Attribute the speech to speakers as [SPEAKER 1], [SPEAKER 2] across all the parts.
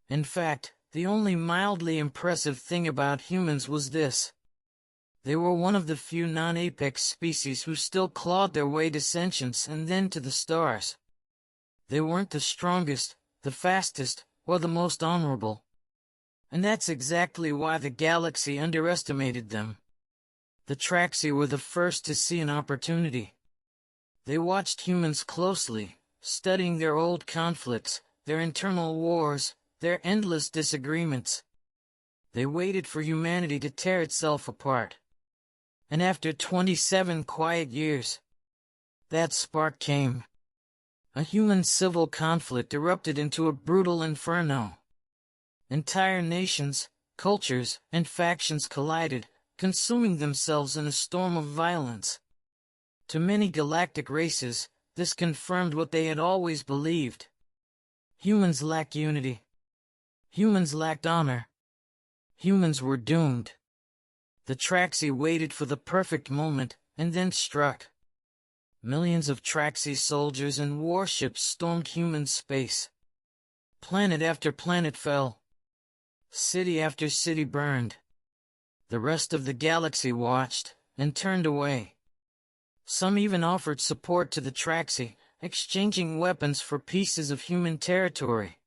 [SPEAKER 1] In fact, the only mildly impressive thing about humans was this. They were one of the few non-apex species who still clawed their way to sentience and then to the stars. They weren't the strongest, the fastest, or the most honorable. And that's exactly why the galaxy underestimated them. The Traxi were the first to see an opportunity. They watched humans closely, studying their old conflicts, their internal wars, their endless disagreements. They waited for humanity to tear itself apart. And after 27 quiet years, that spark came. A human civil conflict erupted into a brutal inferno. Entire nations, cultures, and factions collided, consuming themselves in a storm of violence. To many galactic races, this confirmed what they had always believed. Humans lack unity. Humans lacked honor. Humans were doomed. The Traxi waited for the perfect moment, and then struck. Millions of Traxi soldiers and warships stormed human space. Planet after planet fell. City after city burned. The rest of the galaxy watched, and turned away. Some even offered support to the Traxi, exchanging weapons for pieces of human territory.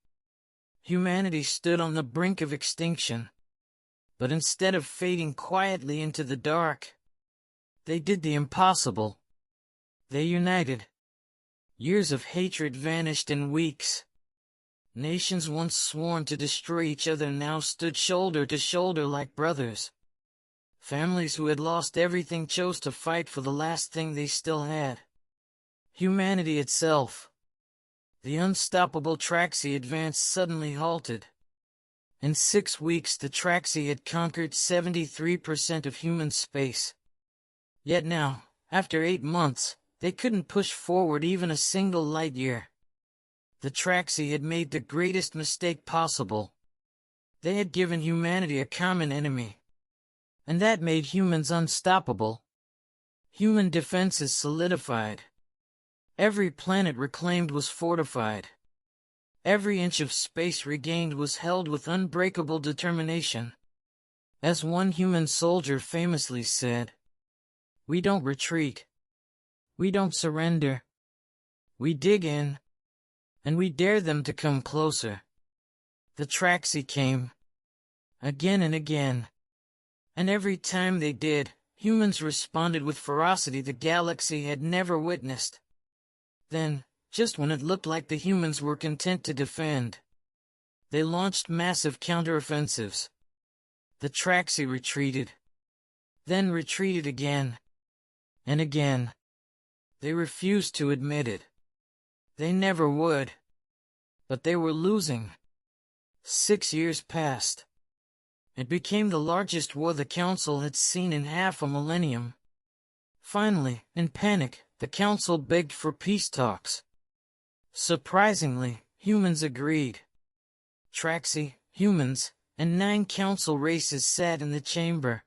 [SPEAKER 1] Humanity stood on the brink of extinction. But instead of fading quietly into the dark, they did the impossible. They united. Years of hatred vanished in weeks. Nations once sworn to destroy each other now stood shoulder to shoulder like brothers. Families who had lost everything chose to fight for the last thing they still had. Humanity itself. The unstoppable Traxi advance suddenly halted. In 6 weeks the Traxi had conquered 73% of human space. Yet now, after 8 months, they couldn't push forward even a single light year. The Traxi had made the greatest mistake possible. They had given humanity a common enemy. And that made humans unstoppable. Human defenses solidified. Every planet reclaimed was fortified. Every inch of space regained was held with unbreakable determination. As one human soldier famously said, "We don't retreat. We don't surrender. We dig in, and we dare them to come closer." The Traxi came. Again and again. And every time they did, humans responded with ferocity the galaxy had never witnessed. Then, just when it looked like the humans were content to defend, they launched massive counteroffensives. The Traxi retreated. Then retreated again. And again. They refused to admit it. They never would. But they were losing. 6 years passed. It became the largest war the Council had seen in half a millennium. Finally, in panic, the Council begged for peace talks. Surprisingly, humans agreed. Traxi, humans, and 9 Council races sat in the chamber.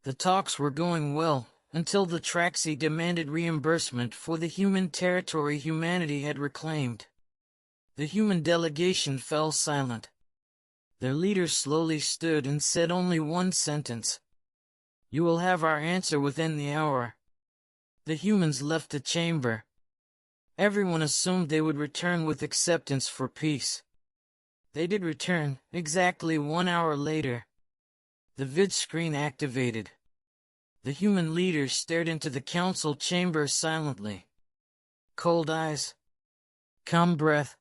[SPEAKER 1] The talks were going well, until the Traxi demanded reimbursement for the human territory humanity had reclaimed. The human delegation fell silent. Their leader slowly stood and said only one sentence. "You will have our answer within the hour." The humans left the chamber. Everyone assumed they would return with acceptance for peace. They did return, exactly 1 hour later. The vid screen activated. The human leader stared into the council chamber silently. Cold eyes. Calm breath.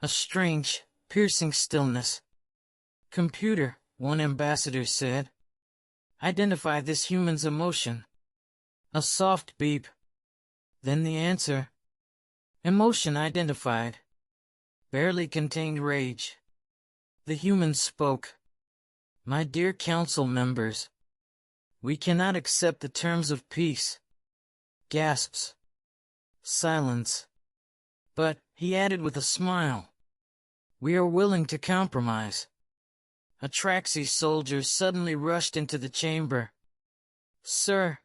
[SPEAKER 1] A strange, piercing stillness. "Computer," one ambassador said. "Identify this human's emotion." A soft beep. Then the answer. Emotion identified. Barely contained rage. The human spoke. "My dear council members, we cannot accept the terms of peace." Gasps. Silence. "But," he added with a smile, "we are willing to compromise." A Traxi soldier suddenly rushed into the chamber. "Sir,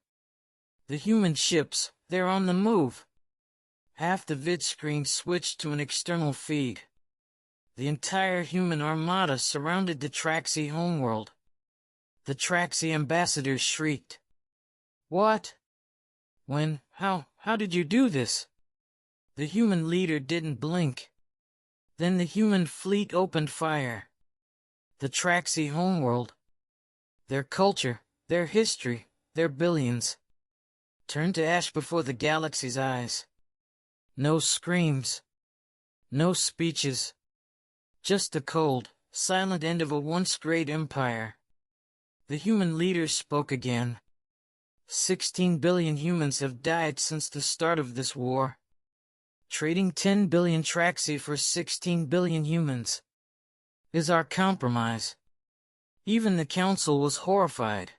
[SPEAKER 1] the human ships, they're on the move." Half the vid screen switched to an external feed. The entire human armada surrounded the Traxi homeworld. The Traxi ambassadors shrieked. What? When? How did you do this? The human leader didn't blink. Then the human fleet opened fire. The Traxi homeworld, their culture, their history, their billions, turned to ash before the galaxy's eyes. No screams. No speeches. Just the cold, silent end of a once great empire. The human leader spoke again. 16 billion humans have died since the start of this war. Trading 10 billion Traxi for 16 billion humans is our compromise. Even the council was horrified.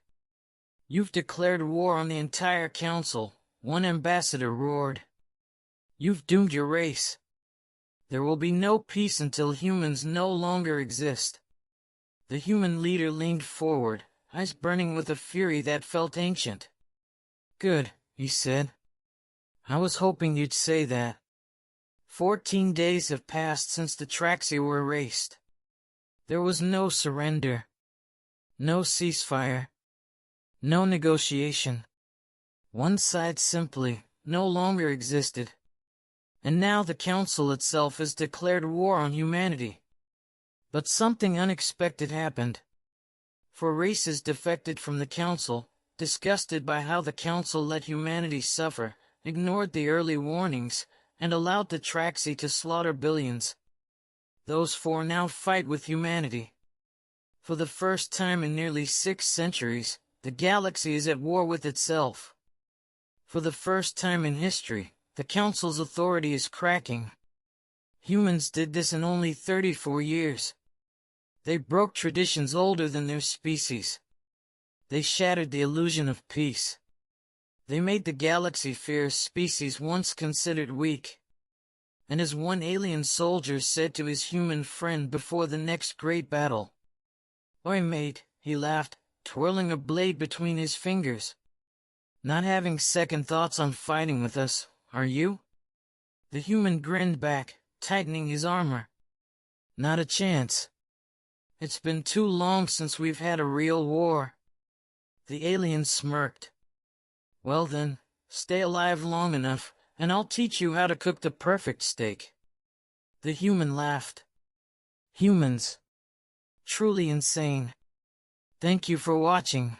[SPEAKER 1] You've declared war on the entire council, one ambassador roared. You've doomed your race. There will be no peace until humans no longer exist. The human leader leaned forward, eyes burning with a fury that felt ancient. Good, he said. I was hoping you'd say that. 14 days have passed since the Traxi were erased. There was no surrender. No ceasefire. No negotiation. One side simply no longer existed. And now the Council itself has declared war on humanity. But something unexpected happened. 4 races defected from the Council, disgusted by how the Council let humanity suffer, ignored the early warnings, and allowed the Traxi to slaughter billions. Those 4 now fight with humanity. For the first time in nearly 6 centuries, the galaxy is at war with itself. For the first time in history, the Council's authority is cracking. Humans did this in only 34 years. They broke traditions older than their species. They shattered the illusion of peace. They made the galaxy fear a species once considered weak. And as one alien soldier said to his human friend before the next great battle, "Oi, mate," he laughed, twirling a blade between his fingers. "Not having second thoughts on fighting with us, are you?" The human grinned back, tightening his armor. "Not a chance. It's been too long since we've had a real war." The alien smirked. "Well then, stay alive long enough, and I'll teach you how to cook the perfect steak." The human laughed. Humans. Truly insane. Thank you for watching.